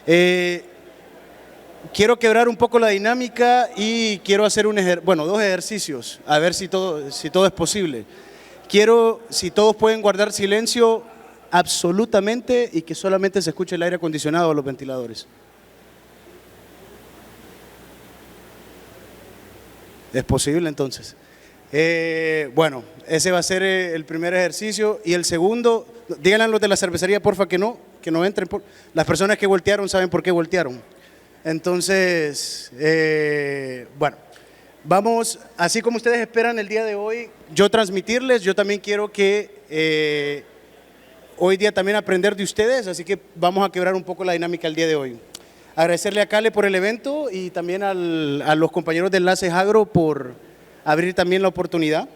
Eh, quiero quebrar un poco la dinámica y quiero hacer dos ejercicios, a ver si todo es posible. Quiero, si todos pueden guardar silencio absolutamente y que solamente se escuche el aire acondicionado o los ventiladores. ¿Es posible entonces? Bueno, ese va a ser el primer ejercicio. Y el segundo, díganle a los de la cervecería, porfa, que no entren. Las personas que voltearon saben por qué voltearon. Entonces, bueno, vamos, así como ustedes esperan el día de hoy, yo transmitirles, yo también quiero que hoy día también aprender de ustedes, así que vamos a quebrar un poco la dinámica el día de hoy. Agradecerle a Cale por el evento y también a los compañeros de Enlaces Agro por abrir también la oportunidad.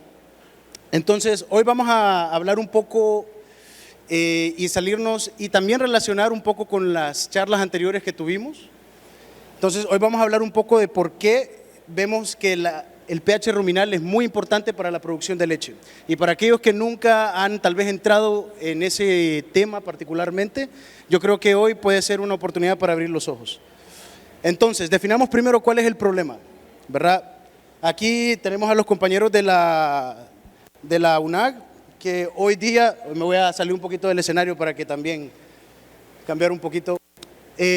Entonces, hoy vamos a hablar un poco y salirnos y también relacionar un poco con las charlas anteriores que tuvimos. Entonces, hoy vamos a hablar un poco de por qué vemos que el pH ruminal es muy importante para la producción de leche. Y para aquellos que nunca han tal vez entrado en ese tema particularmente, yo creo que hoy puede ser una oportunidad para abrir los ojos. Entonces, definamos primero cuál es el problema, ¿verdad? Aquí tenemos a los compañeros de la UNAG, que hoy día, me voy a salir un poquito del escenario para que también cambiar un poquito.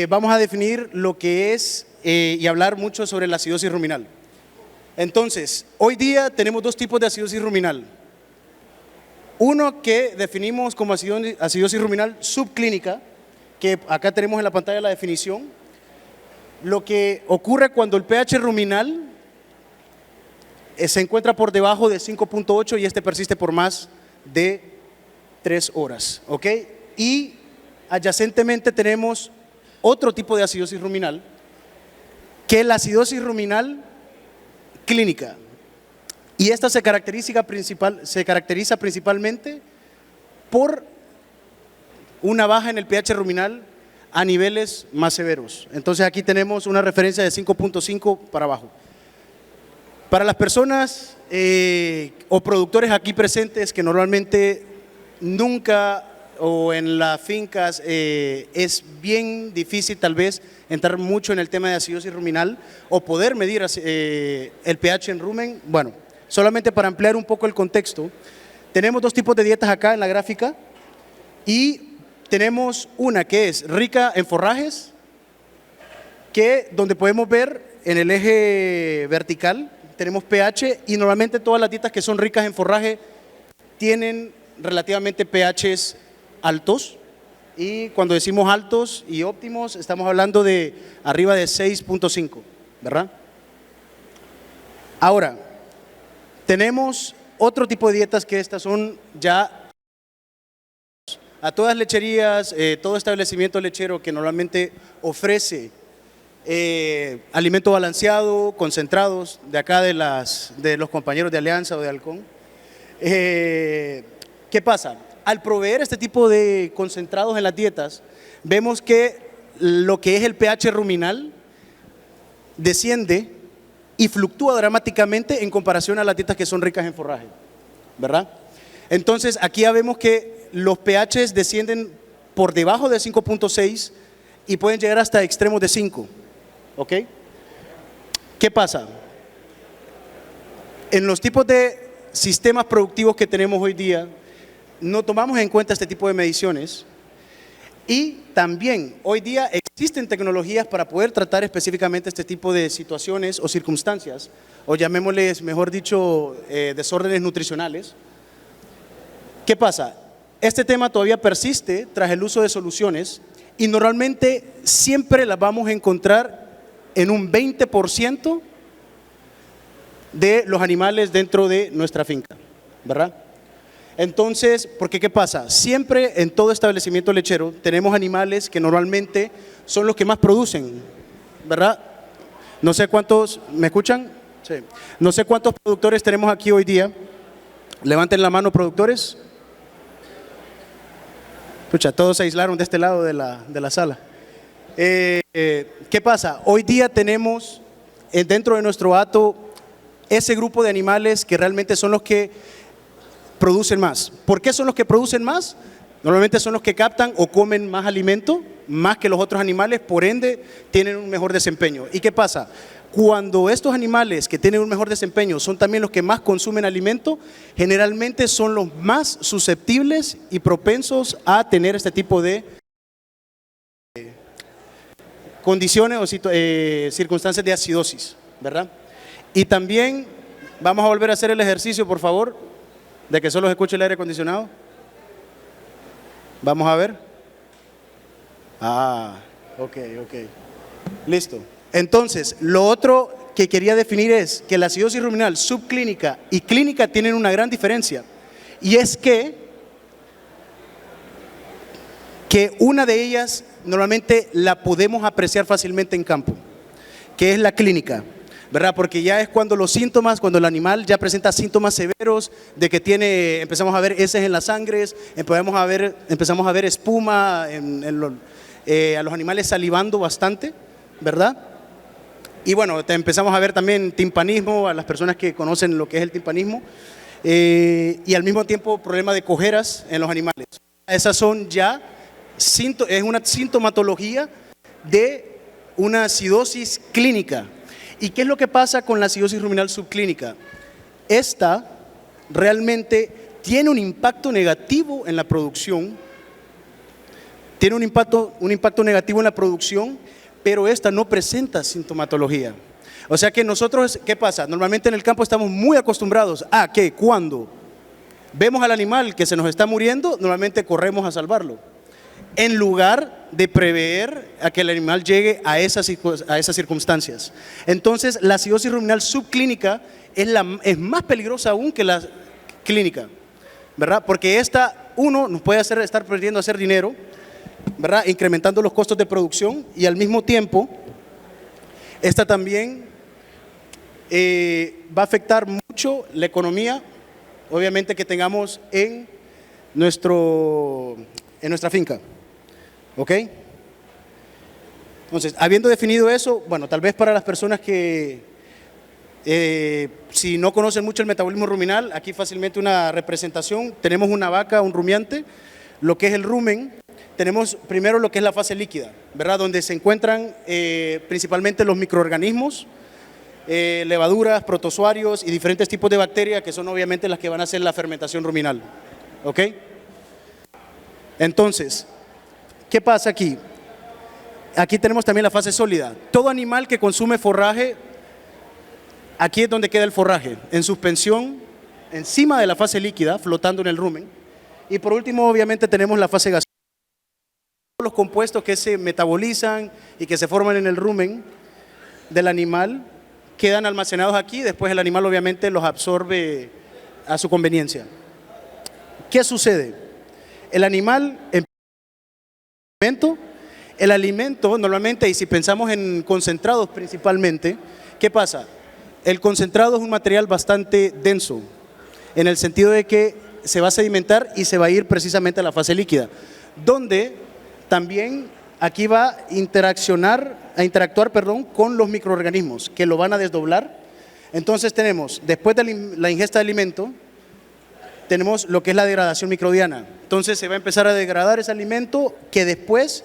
Vamos a definir lo que es y hablar mucho sobre la acidosis ruminal. Entonces, hoy día tenemos dos tipos de acidosis ruminal. Uno que definimos como acidosis ruminal subclínica, que acá tenemos en la pantalla la definición. Lo que ocurre cuando el pH ruminal se encuentra por debajo de 5.8 y este persiste por más de 3 horas, ¿ok? Y adyacentemente tenemos otro tipo de acidosis ruminal, que es la acidosis ruminal clínica. Y esta se caracteriza principalmente por una baja en el pH ruminal a niveles más severos. Entonces aquí tenemos una referencia de 5.5 para abajo. Para las personas o productores aquí presentes que normalmente nunca o en las fincas es bien difícil tal vez entrar mucho en el tema de acidosis ruminal o poder medir el pH en rumen. Bueno, solamente para ampliar un poco el contexto, tenemos dos tipos de dietas acá en la gráfica y tenemos una que es rica en forrajes, donde podemos ver en el eje vertical tenemos pH y normalmente todas las dietas que son ricas en forraje tienen relativamente pHs altos y cuando decimos altos y óptimos estamos hablando de arriba de 6.5, ¿verdad? Ahora, tenemos otro tipo de dietas que estas son ya a todas lecherías, todo establecimiento lechero que normalmente ofrece alimento balanceado, concentrados, de acá de los compañeros de Alianza o de Halcón. ¿Qué pasa? Al proveer este tipo de concentrados en las dietas, vemos que lo que es el pH ruminal desciende y fluctúa dramáticamente en comparación a las dietas que son ricas en forraje, ¿verdad? Entonces, aquí ya vemos que los pHs descienden por debajo de 5.6 y pueden llegar hasta extremos de 5, ¿ok? ¿Qué pasa? En los tipos de sistemas productivos que tenemos hoy día, no tomamos en cuenta este tipo de mediciones y también hoy día existen tecnologías para poder tratar específicamente este tipo de situaciones o circunstancias, o llamémosles, mejor dicho, desórdenes nutricionales. ¿Qué pasa? Este tema todavía persiste tras el uso de soluciones y normalmente siempre las vamos a encontrar en un 20% de los animales dentro de nuestra finca, ¿verdad? Entonces, porque ¿qué pasa? Siempre en todo establecimiento lechero tenemos animales que normalmente son los que más producen, ¿verdad? No sé cuántos, ¿me escuchan? Sí. No sé cuántos productores tenemos aquí hoy día. Levanten la mano, productores. Escucha, todos se aislaron de este lado de la sala. ¿Qué pasa? Hoy día tenemos dentro de nuestro hato ese grupo de animales que realmente son los que producen más. ¿Por qué son los que producen más? Normalmente son los que captan o comen más alimento, más que los otros animales, por ende tienen un mejor desempeño. ¿Y qué pasa? Cuando estos animales que tienen un mejor desempeño son también los que más consumen alimento, generalmente son los más susceptibles y propensos a tener este tipo de condiciones o circunstancias de acidosis, ¿verdad? Y también vamos a volver a hacer el ejercicio, por favor, de que solo se escuche el aire acondicionado. Vamos a ver. Ok. Listo. Entonces, lo otro que quería definir es que la acidosis ruminal subclínica y clínica tienen una gran diferencia. Y es que una de ellas normalmente la podemos apreciar fácilmente en campo, que es la clínica, ¿verdad? Porque ya es cuando los síntomas, cuando el animal ya presenta síntomas severos de que empezamos a ver heces en las sangres, empezamos a ver espuma, a los animales salivando bastante, ¿verdad? Y bueno, empezamos a ver también timpanismo, a las personas que conocen lo que es el timpanismo, y al mismo tiempo problema de cojeras en los animales. Esas son ya, es una sintomatología de una acidosis clínica. ¿Y qué es lo que pasa con la acidosis ruminal subclínica? Esta realmente tiene un impacto negativo en la producción, tiene un impacto negativo en la producción, pero esta no presenta sintomatología. O sea que nosotros, ¿qué pasa? Normalmente en el campo estamos muy acostumbrados a que cuando vemos al animal que se nos está muriendo, normalmente corremos a salvarlo, en lugar de prever a que el animal llegue a esas circunstancias. Entonces, la acidosis ruminal subclínica es más peligrosa aún que la clínica, ¿verdad? Porque esta, nos puede estar perdiendo a hacer dinero, ¿verdad? Incrementando los costos de producción, y al mismo tiempo, esta también va a afectar mucho la economía, obviamente, que tengamos en nuestra finca. ¿Ok? Entonces, habiendo definido eso, bueno, tal vez para las personas que si no conocen mucho el metabolismo ruminal, aquí fácilmente una representación. Tenemos una vaca, un rumiante, lo que es el rumen. Tenemos primero lo que es la fase líquida, ¿verdad? Donde se encuentran principalmente los microorganismos, levaduras, protozoarios y diferentes tipos de bacterias que son obviamente las que van a hacer la fermentación ruminal. ¿Ok? Entonces, ¿qué pasa aquí? Aquí tenemos también la fase sólida. Todo animal que consume forraje, aquí es donde queda el forraje, en suspensión, encima de la fase líquida, flotando en el rumen. Y por último, obviamente, tenemos la fase gaseosa. Los compuestos que se metabolizan y que se forman en el rumen del animal quedan almacenados aquí, después el animal obviamente los absorbe a su conveniencia. ¿Qué sucede? El animal, el alimento normalmente, y si pensamos en concentrados principalmente, ¿qué pasa? El concentrado es un material bastante denso, en el sentido de que se va a sedimentar y se va a ir precisamente a la fase líquida, donde también aquí va a interactuar con los microorganismos que lo van a desdoblar. Entonces tenemos, después de la ingesta de alimento, tenemos lo que es la degradación microbiana. Entonces se va a empezar a degradar ese alimento, que después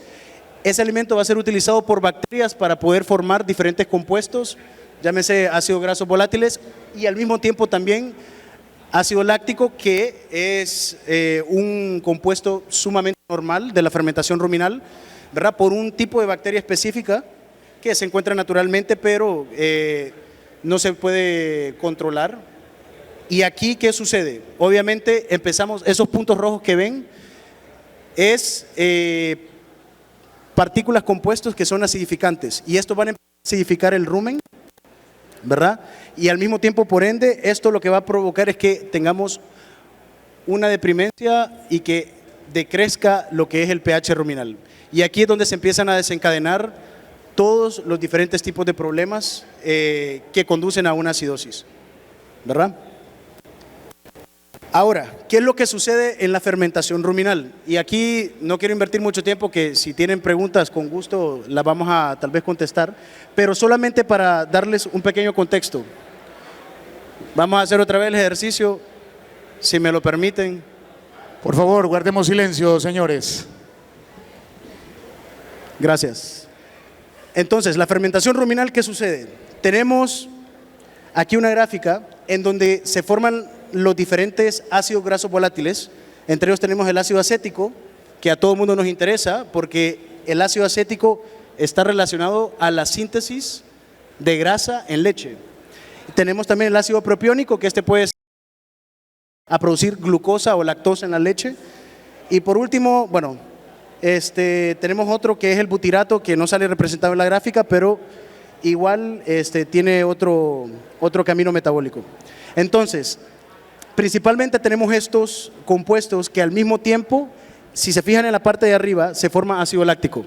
ese alimento va a ser utilizado por bacterias para poder formar diferentes compuestos, llámese ácidos grasos volátiles, y al mismo tiempo también ácido láctico, que es un compuesto sumamente normal de la fermentación ruminal, ¿verdad? Por un tipo de bacteria específica que se encuentra naturalmente, pero no se puede controlar. Y aquí, ¿qué sucede? Obviamente empezamos, esos puntos rojos que ven es partículas compuestos que son acidificantes, y estos van a acidificar el rumen, ¿verdad? Y al mismo tiempo, por ende, esto lo que va a provocar es que tengamos una deprimencia y que decrezca lo que es el pH ruminal. Y aquí es donde se empiezan a desencadenar todos los diferentes tipos de problemas que conducen a una acidosis, ¿verdad? Ahora, ¿qué es lo que sucede en la fermentación ruminal? Y aquí no quiero invertir mucho tiempo, que si tienen preguntas con gusto las vamos a tal vez contestar, pero solamente para darles un pequeño contexto. Vamos a hacer otra vez el ejercicio, si me lo permiten. Por favor, guardemos silencio, señores. Gracias. Entonces, la fermentación ruminal, ¿qué sucede? Tenemos aquí una gráfica en donde se forman los diferentes ácidos grasos volátiles. Entre ellos tenemos el ácido acético, que a todo el mundo nos interesa porque el ácido acético está relacionado a la síntesis de grasa en leche. Tenemos también el ácido propiónico, que puede a producir glucosa o lactosa en la leche. Y por último, bueno, tenemos otro que es el butirato, que no sale representado en la gráfica, pero igual tiene otro camino metabólico. Entonces, principalmente tenemos estos compuestos que al mismo tiempo, si se fijan en la parte de arriba, se forma ácido láctico.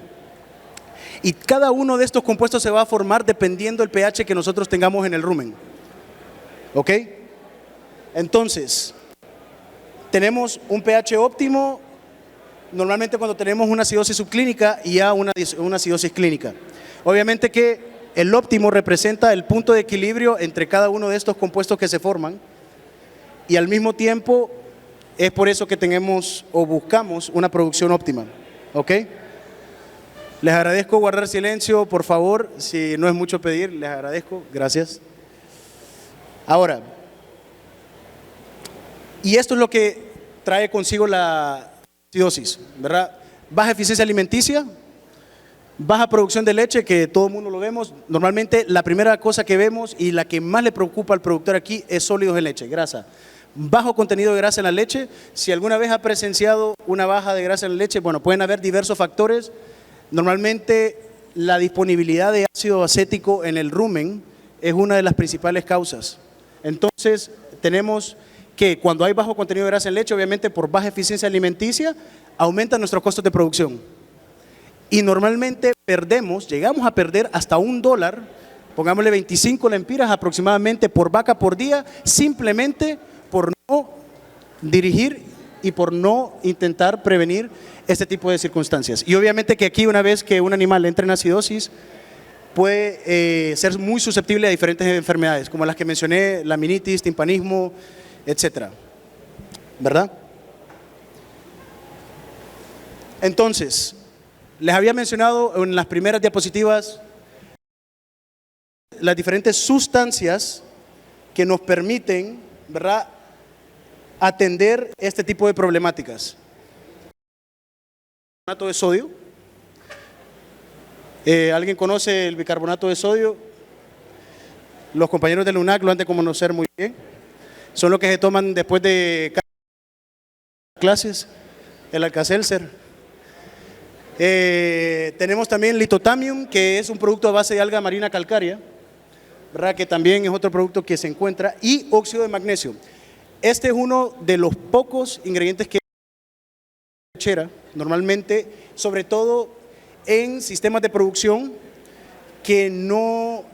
Y cada uno de estos compuestos se va a formar dependiendo del pH que nosotros tengamos en el rumen. ¿Ok? Entonces, tenemos un pH óptimo normalmente cuando tenemos una acidosis subclínica y ya una acidosis clínica. Obviamente que el óptimo representa el punto de equilibrio entre cada uno de estos compuestos que se forman y al mismo tiempo es por eso que tenemos o buscamos una producción óptima. ¿Ok? Les agradezco guardar silencio, por favor, si no es mucho pedir, les agradezco, gracias. Ahora, y esto es lo que trae consigo la acidosis, ¿verdad? Baja eficiencia alimenticia, baja producción de leche, que todo el mundo lo vemos. Normalmente la primera cosa que vemos y la que más le preocupa al productor aquí es sólidos en leche, grasa. Bajo contenido de grasa en la leche. Si alguna vez ha presenciado una baja de grasa en la leche, bueno, pueden haber diversos factores. Normalmente la disponibilidad de ácido acético en el rumen es una de las principales causas. Entonces tenemos que cuando hay bajo contenido de grasa en leche, obviamente por baja eficiencia alimenticia, aumentan nuestros costos de producción. Y normalmente llegamos a perder hasta $1, pongámosle 25 lempiras aproximadamente por vaca por día, simplemente por no dirigir y por no intentar prevenir este tipo de circunstancias. Y obviamente que aquí, una vez que un animal entra en acidosis, puede ser muy susceptible a diferentes enfermedades, como las que mencioné, laminitis, timpanismo, etcétera, ¿verdad? Entonces, les había mencionado en las primeras diapositivas las diferentes sustancias que nos permiten, ¿verdad?, atender este tipo de problemáticas. Bicarbonato de sodio. ¿Alguien conoce el bicarbonato de sodio? Los compañeros del UNAC lo han de conocer muy bien. Son los que se toman después de clases, el Alka-Seltzer. Tenemos también litotamium, que es un producto a base de alga marina calcárea, ¿verdad?, que también es otro producto que se encuentra, y óxido de magnesio. Este es uno de los pocos ingredientes que lechera, normalmente, sobre todo en sistemas de producción que no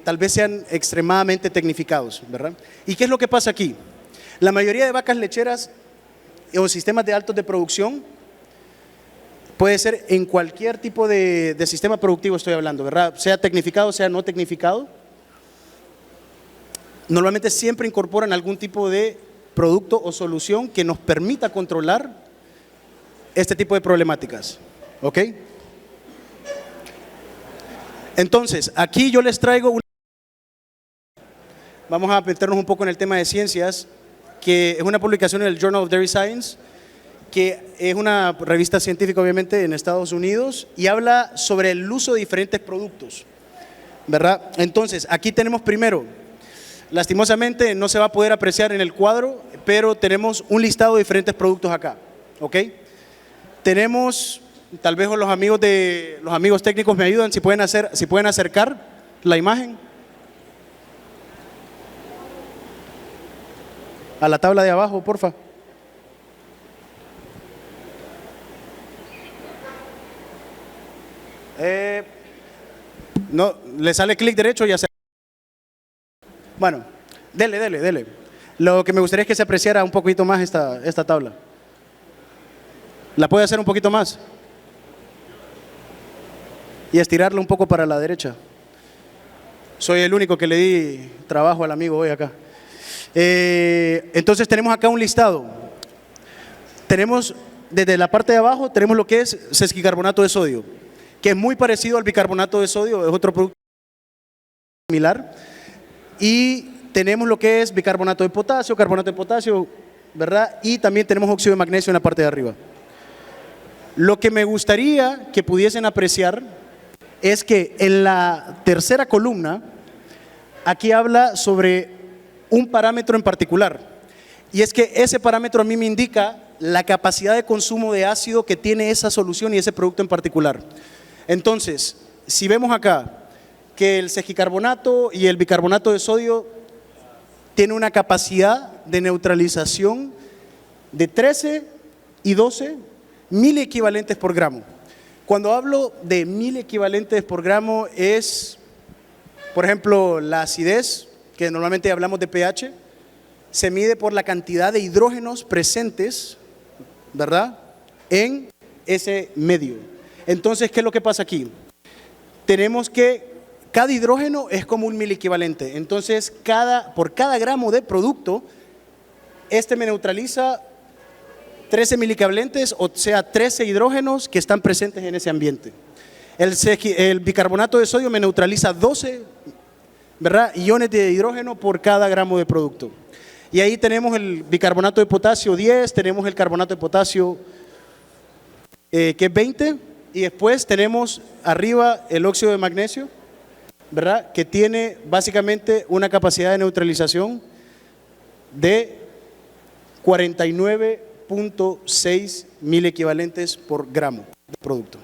tal vez sean extremadamente tecnificados, ¿verdad? ¿Y qué es lo que pasa aquí? La mayoría de vacas lecheras o sistemas de altos de producción, puede ser en cualquier tipo de sistema productivo estoy hablando, ¿verdad? Sea tecnificado, sea no tecnificado, normalmente siempre incorporan algún tipo de producto o solución que nos permita controlar este tipo de problemáticas. ¿Ok? Entonces, aquí yo les traigo vamos a meternos un poco en el tema de ciencias, que es una publicación en el Journal of Dairy Science, que es una revista científica obviamente en Estados Unidos, y habla sobre el uso de diferentes productos, ¿verdad? Entonces, aquí tenemos primero, lastimosamente no se va a poder apreciar en el cuadro, pero tenemos un listado de diferentes productos acá, ¿ok? Tenemos, tal vez los amigos técnicos me ayudan, si pueden acercar la imagen a la tabla de abajo, porfa. No, le sale clic derecho y hacer. Bueno, dele. Lo que me gustaría es que se apreciara un poquito más esta tabla. ¿La puede hacer un poquito más? Y estirarla un poco para la derecha. Soy el único que le di trabajo al amigo hoy acá. Entonces tenemos acá un listado. Tenemos desde la parte de abajo, tenemos lo que es sesquicarbonato de sodio. que es muy parecido al bicarbonato de sodio, es otro producto similar. Y tenemos lo que es bicarbonato de potasio, ¿verdad? Y también tenemos óxido de magnesio en la parte de arriba. Lo que me gustaría que pudiesen apreciar es que en la tercera columna, aquí habla sobre un parámetro en particular. Y es que ese parámetro a mí me indica la capacidad de consumo de ácido que tiene esa solución y ese producto en particular. Entonces, si vemos acá que el sesquicarbonato y el bicarbonato de sodio tiene una capacidad de neutralización de 13 y 12 miliequivalentes por gramo. Cuando hablo de miliequivalentes por gramo es, por ejemplo, la acidez, que normalmente hablamos de pH, se mide por la cantidad de hidrógenos presentes, ¿verdad?, en ese medio. Entonces, ¿qué es lo que pasa aquí? Tenemos que cada hidrógeno es como un miliequivalente. Entonces, por cada gramo de producto, este me neutraliza 13 miliequivalentes, o sea, 13 hidrógenos que están presentes en ese ambiente. El bicarbonato de sodio me neutraliza 12, ¿verdad?, iones de hidrógeno por cada gramo de producto. Y ahí tenemos el bicarbonato de potasio 10, tenemos el carbonato de potasio que es 20, y después tenemos arriba el óxido de magnesio, ¿verdad?, que tiene básicamente una capacidad de neutralización de 49.6 miliequivalentes por gramo de producto.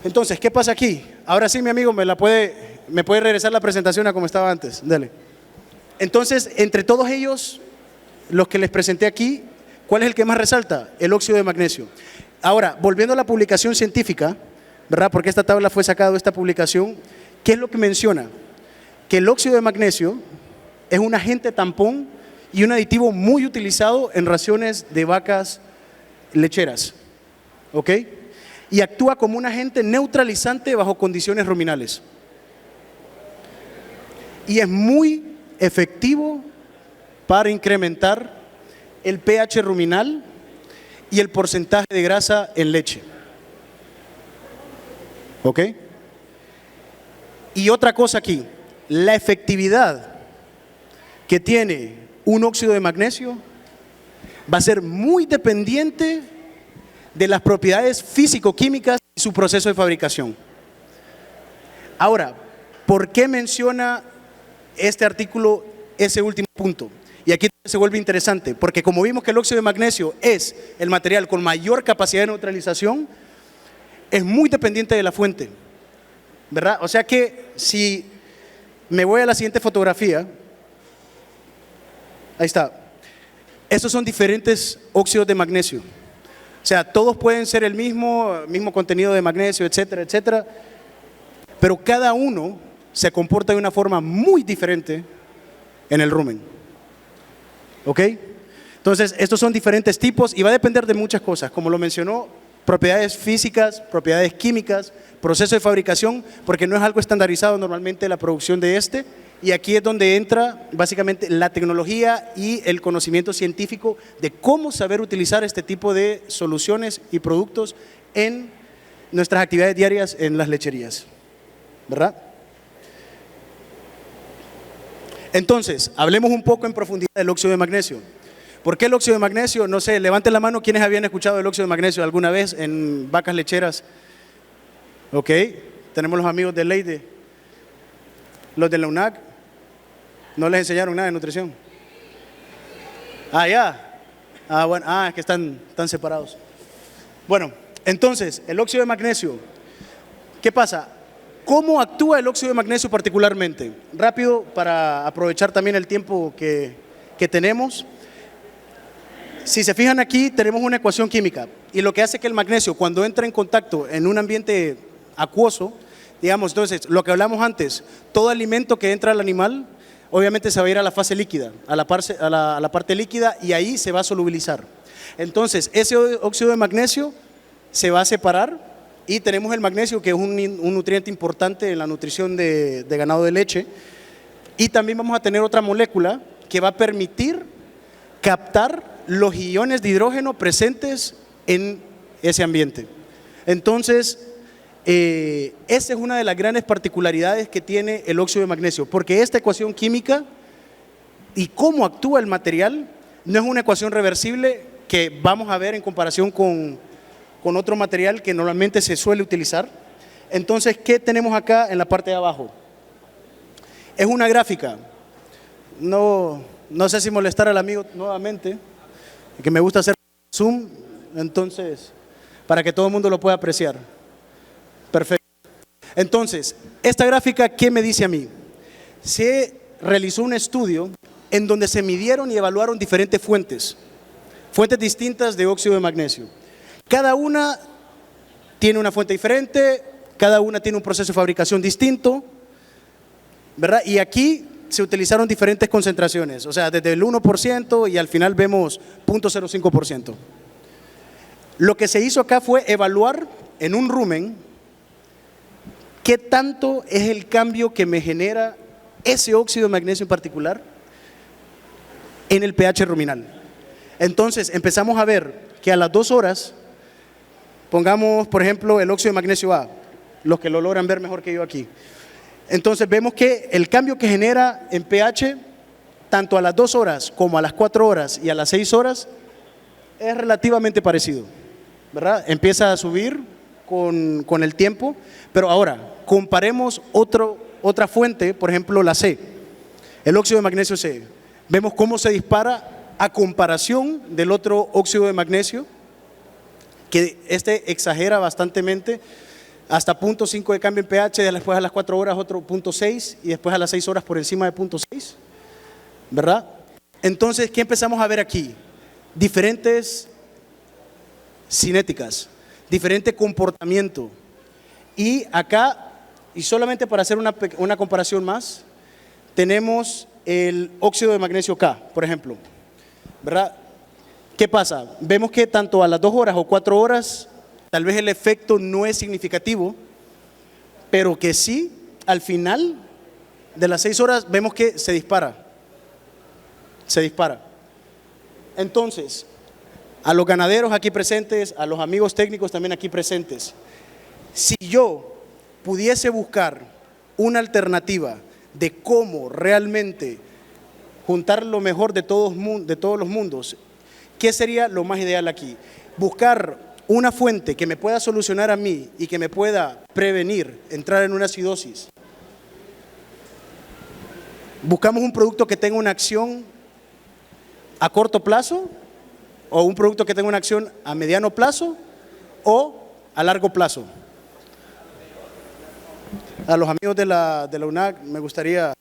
Entonces, ¿qué pasa aquí? Ahora sí, mi amigo, me puede regresar la presentación a como estaba antes. Dale. Entonces, entre todos ellos, los que les presenté aquí, ¿cuál es el que más resalta? El óxido de magnesio. Ahora, volviendo a la publicación científica, ¿verdad?, porque esta tabla fue sacada de esta publicación, ¿qué es lo que menciona? Que el óxido de magnesio es un agente tampón y un aditivo muy utilizado en raciones de vacas lecheras, ¿ok? Y actúa como un agente neutralizante bajo condiciones ruminales. Y es muy efectivo para incrementar el pH ruminal y el porcentaje de grasa en leche, ¿ok? Y otra cosa aquí, la efectividad que tiene un óxido de magnesio va a ser muy dependiente de las propiedades físico-químicas y su proceso de fabricación. Ahora, ¿por qué menciona este artículo ese último punto? Y aquí se vuelve interesante, porque como vimos que el óxido de magnesio es el material con mayor capacidad de neutralización, es muy dependiente de la fuente, ¿verdad? O sea que si me voy a la siguiente fotografía, ahí está, estos son diferentes óxidos de magnesio. O sea, todos pueden ser el mismo contenido de magnesio, etcétera, etcétera, pero cada uno se comporta de una forma muy diferente en el rumen, ¿ok? Entonces, estos son diferentes tipos y va a depender de muchas cosas, como lo mencionó, propiedades físicas, propiedades químicas, proceso de fabricación, porque no es algo estandarizado normalmente la producción de este, y aquí es donde entra básicamente la tecnología y el conocimiento científico de cómo saber utilizar este tipo de soluciones y productos en nuestras actividades diarias en las lecherías, ¿verdad? Entonces, hablemos un poco en profundidad del óxido de magnesio. ¿Por qué el óxido de magnesio? No sé, levanten la mano quienes habían escuchado del óxido de magnesio alguna vez en vacas lecheras. Ok, tenemos los amigos de Leide, los de la UNAC, no les enseñaron nada de nutrición. Ah, ya. Ah, bueno, es que están separados. Bueno, entonces, el óxido de magnesio, ¿qué pasa? ¿Cómo actúa el óxido de magnesio particularmente? Rápido, para aprovechar también el tiempo que tenemos. Si se fijan aquí, tenemos una ecuación química y lo que hace que el magnesio, cuando entra en contacto en un ambiente acuoso, digamos, entonces, lo que hablamos antes, todo alimento que entra al animal, obviamente se va a ir a la fase líquida, a la parte líquida, y ahí se va a solubilizar. Entonces, ese óxido de magnesio se va a separar y tenemos el magnesio, que es un nutriente importante en la nutrición de ganado de leche, y también vamos a tener otra molécula que va a permitir captar los iones de hidrógeno presentes en ese ambiente. Entonces, esa es una de las grandes particularidades que tiene el óxido de magnesio, porque esta ecuación química y cómo actúa el material no es una ecuación reversible que vamos a ver en comparación con otro material que normalmente se suele utilizar. Entonces, ¿qué tenemos acá en la parte de abajo? Es una gráfica. No sé si molestar al amigo nuevamente, que me gusta hacer zoom, entonces, para que todo el mundo lo pueda apreciar. Perfecto. Entonces, esta gráfica, ¿qué me dice a mí? Se realizó un estudio en donde se midieron y evaluaron diferentes fuentes distintas de óxido de magnesio. Cada una tiene una fuente diferente, cada una tiene un proceso de fabricación distinto, ¿verdad? Y aquí se utilizaron diferentes concentraciones, o sea, desde el 1% y al final vemos 0.05%. Lo que se hizo acá fue evaluar en un rumen qué tanto es el cambio que me genera ese óxido de magnesio en particular en el pH ruminal. Entonces empezamos a ver que a las 2 horas, pongamos por ejemplo el óxido de magnesio A, los que lo logran ver mejor que yo aquí. Entonces vemos que el cambio que genera en pH, tanto a las 2 horas como a las 4 horas y a las 6 horas, es relativamente parecido, ¿verdad? Empieza a subir con el tiempo, pero ahora comparemos otra fuente, por ejemplo la C, el óxido de magnesio C. Vemos cómo se dispara a comparación del otro óxido de magnesio, que este exagera bastantemente, hasta 0.5 de cambio en pH, después a las 4 horas otro 0.6 y después a las 6 horas por encima de 0.6, ¿verdad? Entonces, ¿qué empezamos a ver aquí? Diferentes cinéticas, diferente comportamiento. Y acá, y solamente para hacer una comparación más, tenemos el óxido de magnesio K, por ejemplo, ¿verdad? ¿Qué pasa? Vemos que tanto a las 2 horas o 4 horas, tal vez el efecto no es significativo, pero que sí, al final de las 6 horas, vemos que se dispara. Se dispara. Entonces, a los ganaderos aquí presentes, a los amigos técnicos también aquí presentes, si yo pudiese buscar una alternativa de cómo realmente juntar lo mejor de todos los mundos, ¿qué sería lo más ideal aquí? Buscar una fuente que me pueda solucionar a mí y que me pueda prevenir entrar en una acidosis. Buscamos un producto que tenga una acción a corto plazo o un producto que tenga una acción a mediano plazo o a largo plazo. A los amigos de la UNAC me gustaría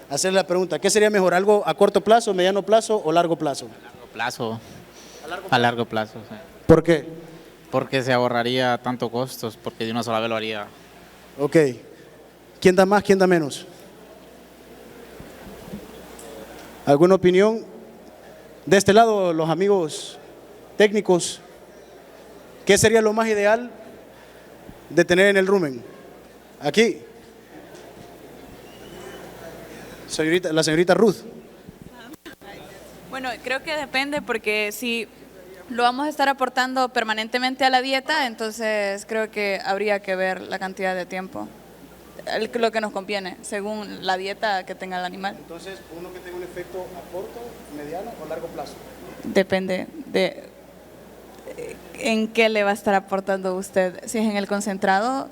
hacerle la pregunta, ¿qué sería mejor, algo a corto plazo, mediano plazo o largo plazo? A largo plazo. A largo plazo, sí. ¿Por qué? Porque se ahorraría tanto costos, porque de una sola vez lo haría. Ok. ¿Quién da más, quién da menos? ¿Alguna opinión? De este lado, los amigos técnicos, ¿qué sería lo más ideal de tener en el rumen? Aquí. La señorita Ruth. Bueno, creo que depende, porque si lo vamos a estar aportando permanentemente a la dieta, entonces creo que habría que ver la cantidad de tiempo, lo que nos conviene, según la dieta que tenga el animal. Entonces, uno que tenga un efecto a corto, mediano o largo plazo. Depende de en qué le va a estar aportando usted. Si es en el concentrado,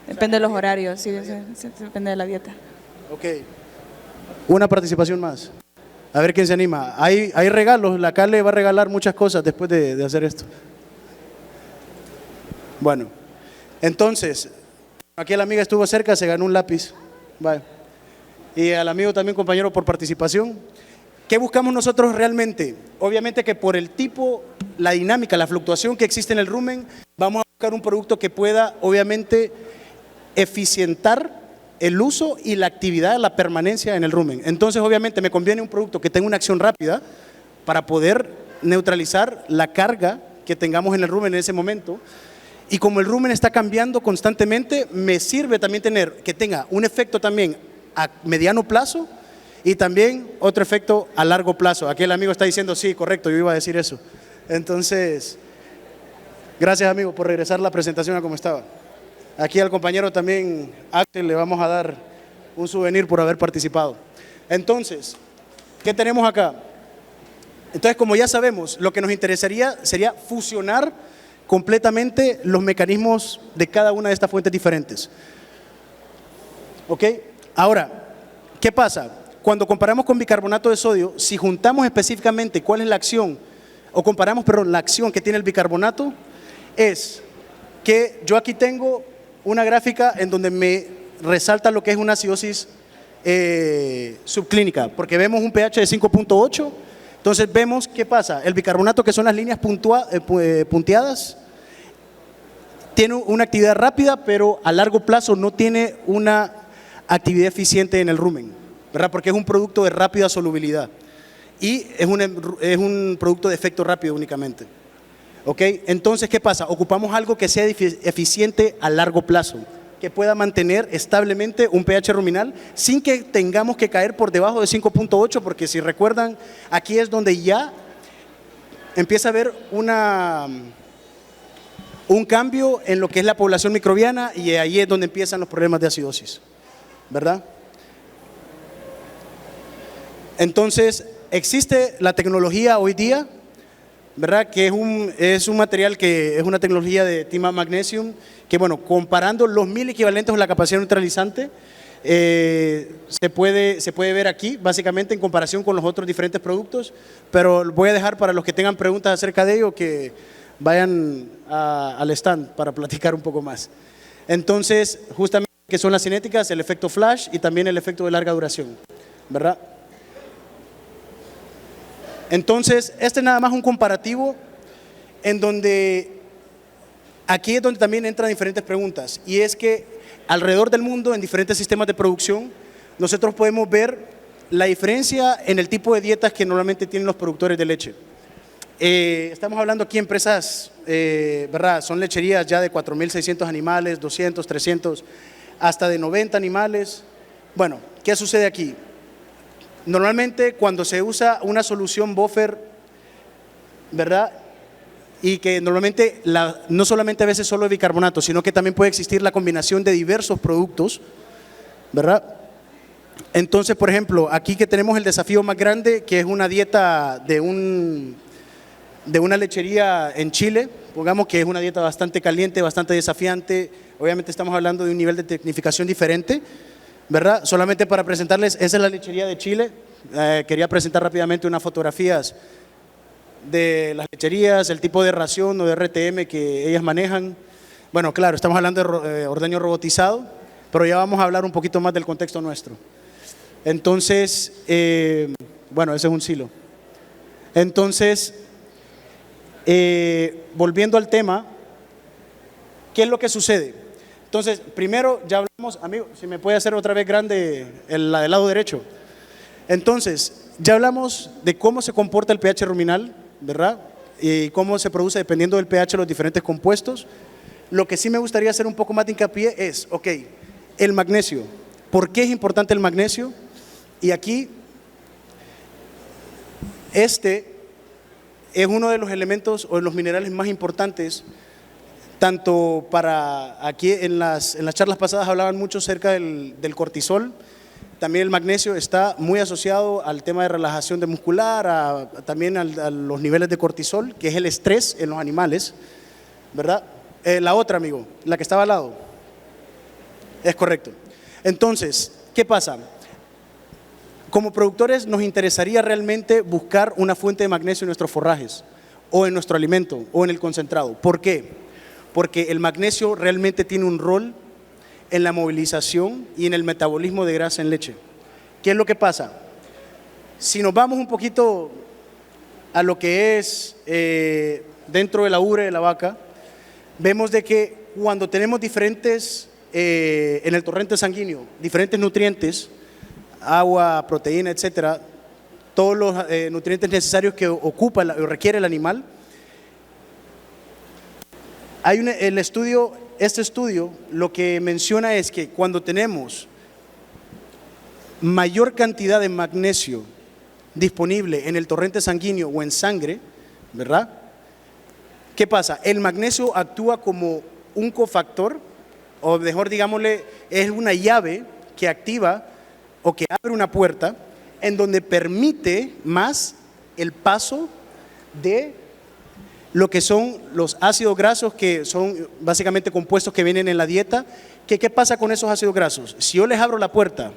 depende de los horarios, sí, depende de la dieta. Ok. Una participación más. A ver quién se anima. Hay regalos, la Cale va a regalar muchas cosas después de hacer esto. Bueno, entonces, aquí la amiga estuvo cerca, se ganó un lápiz. Vale. Y al amigo también, compañero, por participación. ¿Qué buscamos nosotros realmente? Obviamente que por el tipo, la dinámica, la fluctuación que existe en el rumen, vamos a buscar un producto que pueda, obviamente, eficientar el uso y la actividad, la permanencia en el rumen. Entonces, obviamente, me conviene un producto que tenga una acción rápida para poder neutralizar la carga que tengamos en el rumen en ese momento. Y como el rumen está cambiando constantemente, me sirve también que tenga un efecto también a mediano plazo y también otro efecto a largo plazo. Aquí el amigo está diciendo, sí, correcto, yo iba a decir eso. Entonces, Gracias, amigo, por regresar la presentación a como estaba. Aquí al compañero también, Axel, le vamos a dar un souvenir por haber participado. Entonces, ¿qué tenemos acá? Entonces, como ya sabemos, lo que nos interesaría sería fusionar completamente los mecanismos de cada una de estas fuentes diferentes. ¿Ok? Ahora, ¿qué pasa? Cuando comparamos con bicarbonato de sodio, si juntamos específicamente cuál es la acción, o comparamos, perdón, la acción que tiene el bicarbonato, es que yo aquí tengo una gráfica en donde me resalta lo que es una acidosis subclínica, porque vemos un pH de 5.8, entonces vemos qué pasa, el bicarbonato, que son las líneas punteadas, tiene una actividad rápida, pero a largo plazo no tiene una actividad eficiente en el rumen, ¿verdad? Porque es un producto de rápida solubilidad y es un producto de efecto rápido únicamente. ¿Ok? Entonces, ¿qué pasa? Ocupamos algo que sea eficiente a largo plazo, que pueda mantener establemente un pH ruminal sin que tengamos que caer por debajo de 5.8, porque si recuerdan, aquí es donde ya empieza a haber un cambio en lo que es la población microbiana y ahí es donde empiezan los problemas de acidosis, ¿verdad? Entonces, existe la tecnología hoy día, ¿verdad? Que es un material que es una tecnología de Timah Magnesium, que bueno, comparando los 1000 equivalentes con la capacidad neutralizante, se puede ver aquí, básicamente en comparación con los otros diferentes productos, pero voy a dejar para los que tengan preguntas acerca de ello que vayan al stand para platicar un poco más. Entonces, justamente, que son las cinéticas, el efecto flash y también el efecto de larga duración, ¿verdad? Entonces, este es nada más un comparativo en donde, aquí es donde también entran diferentes preguntas, y es que alrededor del mundo, en diferentes sistemas de producción, nosotros podemos ver la diferencia en el tipo de dietas que normalmente tienen los productores de leche. Estamos hablando aquí de empresas, ¿verdad? Son lecherías ya de 4.600 animales, 200, 300, hasta de 90 animales. Bueno, ¿qué sucede aquí? Normalmente cuando se usa una solución buffer, ¿verdad? Y que normalmente no solamente a veces solo de bicarbonato, sino que también puede existir la combinación de diversos productos, ¿verdad? Entonces, por ejemplo, aquí que tenemos el desafío más grande, que es una dieta de una lechería en Chile, pongamos que es una dieta bastante caliente, bastante desafiante, obviamente estamos hablando de un nivel de tecnificación diferente, ¿verdad? Solamente para presentarles, esa es la lechería de Chile. Quería presentar rápidamente unas fotografías de las lecherías, el tipo de ración o de RTM que ellas manejan. Bueno, claro, estamos hablando de ordeño robotizado, pero ya vamos a hablar un poquito más del contexto nuestro. Entonces, bueno, ese es un silo. Entonces, volviendo al tema, ¿qué es lo que sucede? Entonces, primero ya hablamos, amigo, si me puede hacer otra vez grande el lado derecho. Entonces, ya hablamos de cómo se comporta el pH ruminal, ¿verdad? Y cómo se produce dependiendo del pH de los diferentes compuestos. Lo que sí me gustaría hacer un poco más de hincapié es, ok, el magnesio. ¿Por qué es importante el magnesio? Y aquí, este es uno de los elementos o de los minerales más importantes. Tanto para, aquí en las charlas pasadas hablaban mucho acerca del cortisol, también el magnesio está muy asociado al tema de relajación de muscular, también a los niveles de cortisol, que es el estrés en los animales, ¿verdad? La otra, amigo, la que estaba al lado, es correcto. Entonces, ¿qué pasa? Como productores nos interesaría realmente buscar una fuente de magnesio en nuestros forrajes, o en nuestro alimento, o en el concentrado. ¿Por qué? Porque el magnesio realmente tiene un rol en la movilización y en el metabolismo de grasa en leche. ¿Qué es lo que pasa? Si nos vamos un poquito a lo que es dentro de la ubre de la vaca, vemos de que cuando tenemos diferentes, en el torrente sanguíneo, diferentes nutrientes, agua, proteína, etcétera, todos los nutrientes necesarios que ocupa o requiere el animal, hay este estudio lo que menciona es que cuando tenemos mayor cantidad de magnesio disponible en el torrente sanguíneo o en sangre, ¿verdad? ¿Qué pasa? El magnesio actúa como un cofactor, o mejor digámosle, es una llave que activa o que abre una puerta en donde permite más el paso de lo que son los ácidos grasos, que son básicamente compuestos que vienen en la dieta. ¿Qué pasa con esos ácidos grasos? Si yo les abro la puerta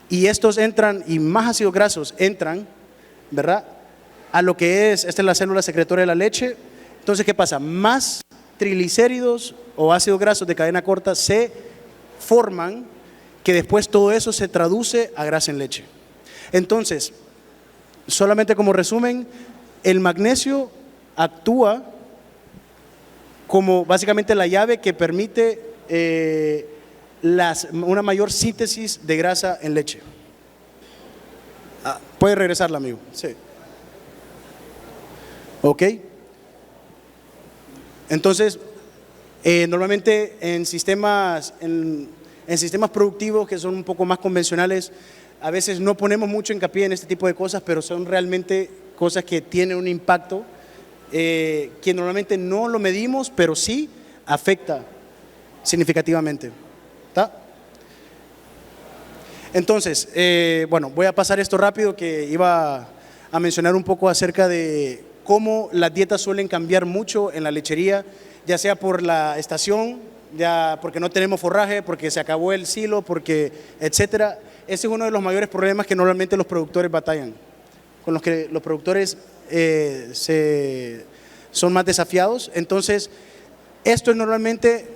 y estos entran y más ácidos grasos entran, ¿verdad?, a lo que esta es la célula secretora de la leche. Entonces, ¿qué pasa? Más triglicéridos o ácidos grasos de cadena corta se forman, que después todo eso se traduce a grasa en leche. Entonces, solamente como resumen, el magnesio actúa como básicamente la llave que permite una mayor síntesis de grasa en leche. Puede regresarla, amigo. Sí. Ok. Entonces, normalmente en sistemas productivos que son un poco más convencionales, a veces no ponemos mucho hincapié en este tipo de cosas, pero son realmente cosas que tienen un impacto que normalmente no lo medimos, pero sí afecta significativamente. ¿Está? Entonces, bueno, voy a pasar esto rápido, que iba a mencionar un poco acerca de cómo las dietas suelen cambiar mucho en la lechería, ya sea por la estación, ya porque no tenemos forraje, porque se acabó el silo, porque etcétera. Ese es uno de los mayores problemas que normalmente los productores batallan, con los que los productores son más desafiados. Entonces, esto es normalmente,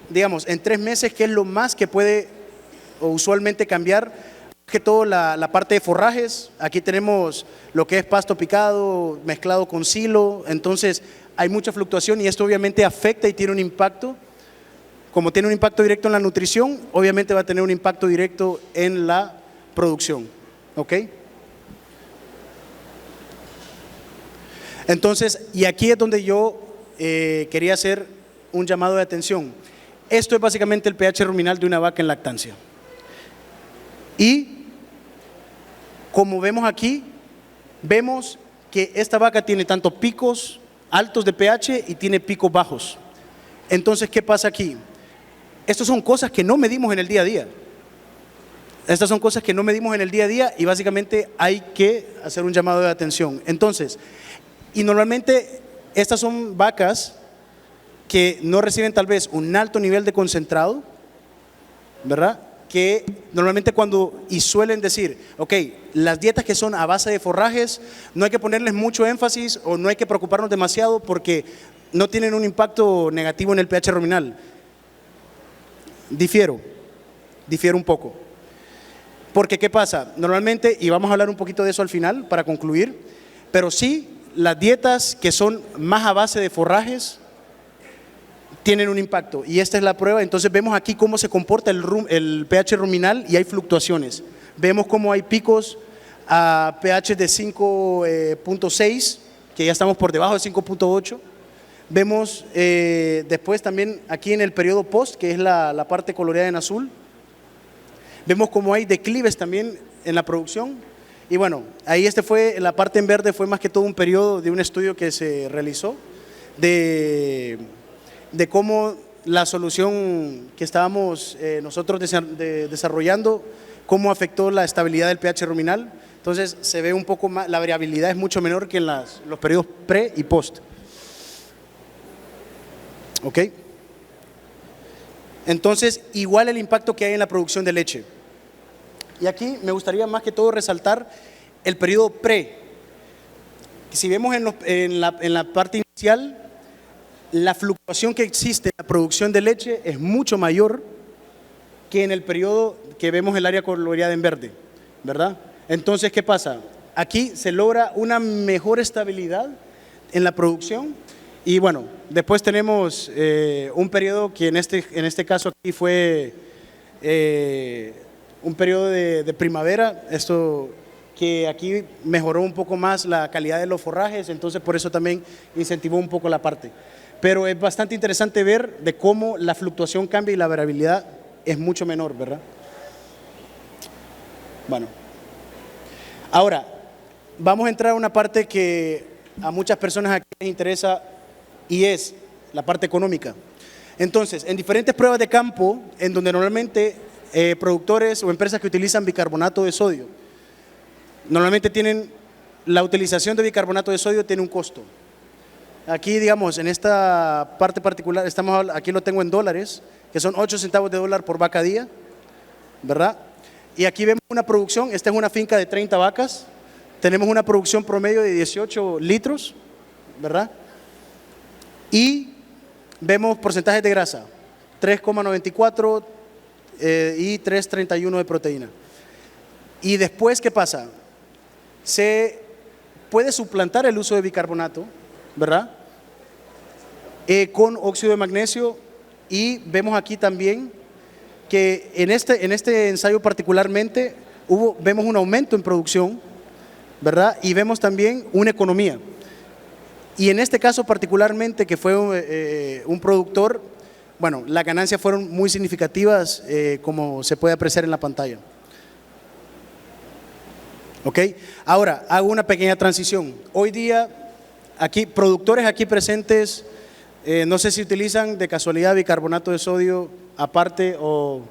digamos, en 3 meses, que es lo más que puede usualmente cambiar, que todo la parte de forrajes. Aquí tenemos lo que es pasto picado mezclado con silo, entonces hay mucha fluctuación y esto obviamente afecta y tiene un impacto. Como tiene un impacto directo en la nutrición, obviamente va a tener un impacto directo en la producción. ¿Ok? Entonces, y aquí es donde yo quería hacer un llamado de atención. Esto es básicamente el pH ruminal de una vaca en lactancia. Y como vemos aquí, vemos que esta vaca tiene tanto picos altos de pH y tiene picos bajos. Entonces, ¿qué pasa aquí? Estas son cosas que no medimos en el día a día. Estas son cosas que no medimos en el día a día y básicamente hay que hacer un llamado de atención. Entonces, y normalmente estas son vacas que no reciben tal vez un alto nivel de concentrado, ¿verdad? Que normalmente y suelen decir, ok, las dietas que son a base de forrajes, no hay que ponerles mucho énfasis o no hay que preocuparnos demasiado porque no tienen un impacto negativo en el pH ruminal. Difiero un poco. Porque ¿qué pasa? Normalmente, y vamos a hablar un poquito de eso al final para concluir, pero sí, las dietas que son más a base de forrajes tienen un impacto y esta es la prueba. Entonces vemos aquí cómo se comporta el pH ruminal y hay fluctuaciones. Vemos cómo hay picos a pH de 5.6, que ya estamos por debajo de 5.8. Vemos después también aquí en el periodo post, que es la parte coloreada en azul, vemos cómo hay declives también en la producción. Y bueno, ahí la parte en verde fue más que todo un periodo de un estudio que se realizó de cómo la solución que estábamos nosotros desarrollando, cómo afectó la estabilidad del pH ruminal. Entonces se ve un poco más, la variabilidad es mucho menor que en los periodos pre y post. ¿Ok? Entonces, igual el impacto que hay en la producción de leche. Y aquí me gustaría más que todo resaltar el periodo pre. Si vemos en la parte inicial, la fluctuación que existe en la producción de leche es mucho mayor que en el periodo que vemos el área coloreada en verde, ¿verdad? Entonces, ¿qué pasa? Aquí se logra una mejor estabilidad en la producción. Y bueno, después tenemos un periodo que en este caso aquí fue un periodo de primavera, esto que aquí mejoró un poco más la calidad de los forrajes, entonces por eso también incentivó un poco la parte. Pero es bastante interesante ver de cómo la fluctuación cambia y la variabilidad es mucho menor, ¿verdad? Bueno, ahora vamos a entrar a una parte que a muchas personas aquí les interesa y es la parte económica. Entonces, en diferentes pruebas de campo, en donde normalmente productores o empresas que utilizan bicarbonato de sodio, normalmente tienen, la utilización de bicarbonato de sodio tiene un costo. Aquí, digamos, en esta parte particular, aquí lo tengo en dólares, que son 8 centavos de dólar por vaca día, ¿verdad? Y aquí vemos una producción, esta es una finca de 30 vacas, tenemos una producción promedio de 18 litros, ¿verdad? Y vemos porcentajes de grasa, 3,94 y 3,31 de proteína. Y después, ¿qué pasa? Se puede suplantar el uso de bicarbonato, ¿verdad? Con óxido de magnesio, y vemos aquí también que en este ensayo particularmente vemos un aumento en producción, ¿verdad? Y vemos también una economía. Y en este caso particularmente, que fue un productor, bueno, las ganancias fueron muy significativas, como se puede apreciar en la pantalla. ¿Ok? Ahora, hago una pequeña transición. Hoy día, aquí, productores aquí presentes, no sé si utilizan de casualidad bicarbonato de sodio aparte o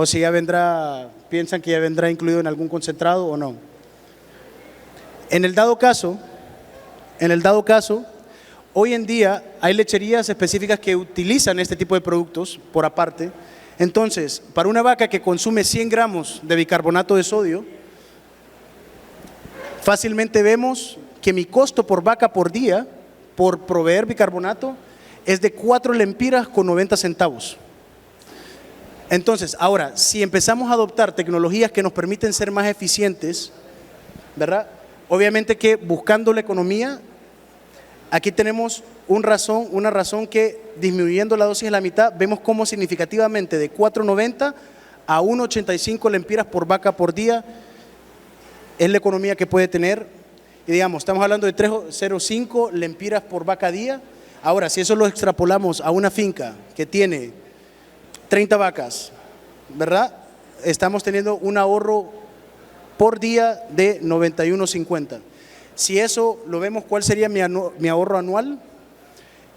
si ya vendrá, piensan que ya vendrá incluido en algún concentrado o no. En el dado caso, hoy en día hay lecherías específicas que utilizan este tipo de productos por aparte. Entonces, para una vaca que consume 100 gramos de bicarbonato de sodio, fácilmente vemos que mi costo por vaca por día, por proveer bicarbonato, es de 4 lempiras con 90 centavos. Entonces, ahora, si empezamos a adoptar tecnologías que nos permiten ser más eficientes, ¿verdad? Obviamente que buscando la economía, aquí tenemos una razón que disminuyendo la dosis a la mitad, vemos cómo significativamente de 4,90 a 1,85 lempiras por vaca por día es la economía que puede tener. Y digamos, estamos hablando de 3,05 lempiras por vaca día. Ahora, si eso lo extrapolamos a una finca que tiene 30 vacas, ¿verdad? Estamos teniendo un ahorro por día de 91.50. Si eso lo vemos, ¿cuál sería mi ahorro anual?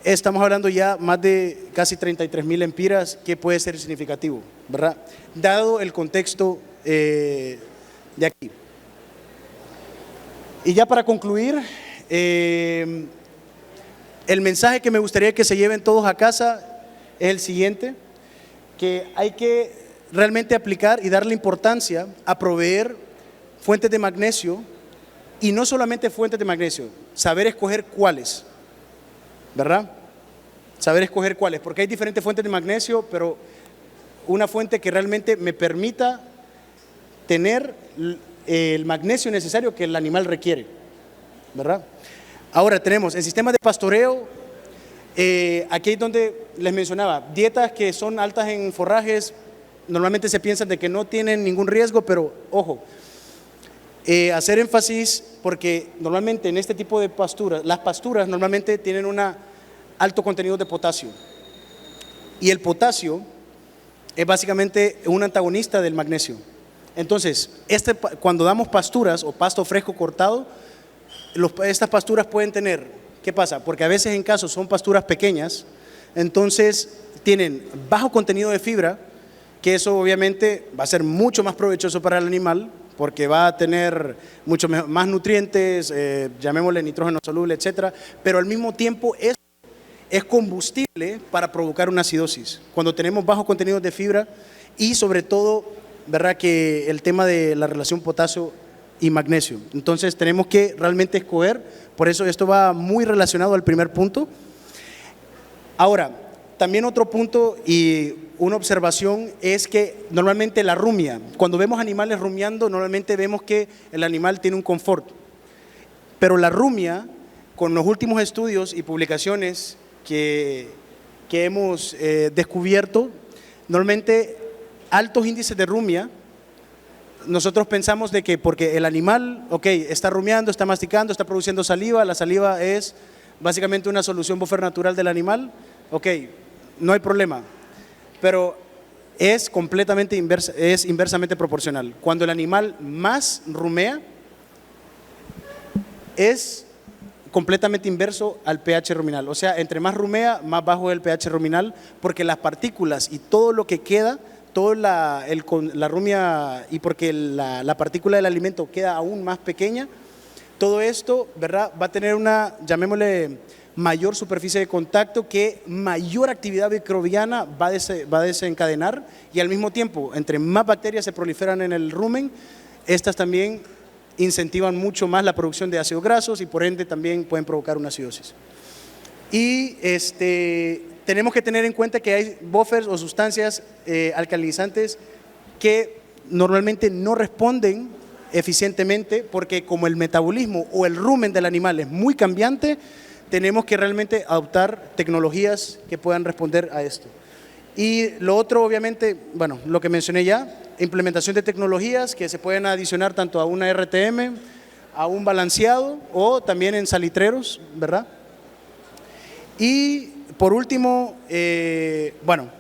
Estamos hablando ya más de casi 33,000 lempiras, que puede ser significativo, ¿verdad? Dado el contexto de aquí. Y ya para concluir, el mensaje que me gustaría que se lleven todos a casa es el siguiente, que hay que realmente aplicar y darle importancia a proveer fuentes de magnesio, y no solamente fuentes de magnesio, saber escoger cuáles, ¿verdad? Saber escoger cuáles, porque hay diferentes fuentes de magnesio, pero una fuente que realmente me permita tener el magnesio necesario que el animal requiere, ¿verdad? Ahora tenemos el sistema de pastoreo, aquí es donde les mencionaba, dietas que son altas en forrajes, normalmente se piensa de que no tienen ningún riesgo, pero ojo, hacer énfasis porque normalmente en este tipo de pasturas, las pasturas normalmente tienen un alto contenido de potasio, y el potasio es básicamente un antagonista del magnesio. Entonces, cuando damos pasturas o pasto fresco cortado, estas pasturas pueden tener, ¿qué pasa? Porque a veces en casos son pasturas pequeñas, entonces tienen bajo contenido de fibra, que eso obviamente va a ser mucho más provechoso para el animal, porque va a tener mucho más nutrientes, llamémosle nitrógeno soluble, etcétera, pero al mismo tiempo es combustible para provocar una acidosis. Cuando tenemos bajo contenido de fibra y sobre todo, ¿verdad?, que el tema de la relación potasio y magnesio. Entonces tenemos que realmente escoger, por eso esto va muy relacionado al primer punto. Ahora, también otro punto y una observación es que normalmente la rumia, cuando vemos animales rumiando, normalmente vemos que el animal tiene un confort, pero la rumia, con los últimos estudios y publicaciones que hemos descubierto, normalmente altos índices de rumia, nosotros pensamos de que porque el animal, ok, está rumiando, está masticando, está produciendo saliva, la saliva es básicamente una solución buffer natural del animal, ok, no hay problema, pero es completamente inversa, es inversamente proporcional. Cuando el animal más rumea, es completamente inverso al pH ruminal. O sea, entre más rumea, más bajo es el pH ruminal, porque las partículas y todo lo que queda, toda la rumia y porque la partícula del alimento queda aún más pequeña, todo esto, ¿verdad?, va a tener una, llamémosle, mayor superficie de contacto que mayor actividad microbiana va a desencadenar, y al mismo tiempo, entre más bacterias se proliferan en el rumen, estas también incentivan mucho más la producción de ácidos grasos y por ende también pueden provocar una acidosis. Y tenemos que tener en cuenta que hay buffers o sustancias alcalinizantes que normalmente no responden eficientemente, porque como el metabolismo o el rumen del animal es muy cambiante, tenemos que realmente adoptar tecnologías que puedan responder a esto. Y lo otro, obviamente, bueno, lo que mencioné ya, implementación de tecnologías que se pueden adicionar tanto a una RTM, a un balanceado o también en salitreros, ¿verdad? Y por último, bueno,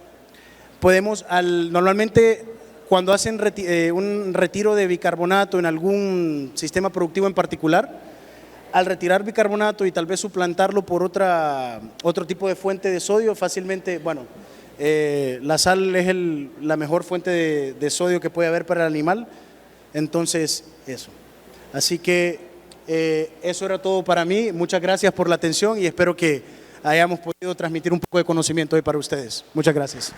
podemos, normalmente cuando hacen un retiro de bicarbonato en algún sistema productivo en particular, al retirar bicarbonato y tal vez suplantarlo por otro tipo de fuente de sodio, fácilmente, bueno, la sal es la mejor fuente de sodio que puede haber para el animal, entonces eso. Así que eso era todo para mí, muchas gracias por la atención y espero que hayamos podido transmitir un poco de conocimiento hoy para ustedes. Muchas gracias.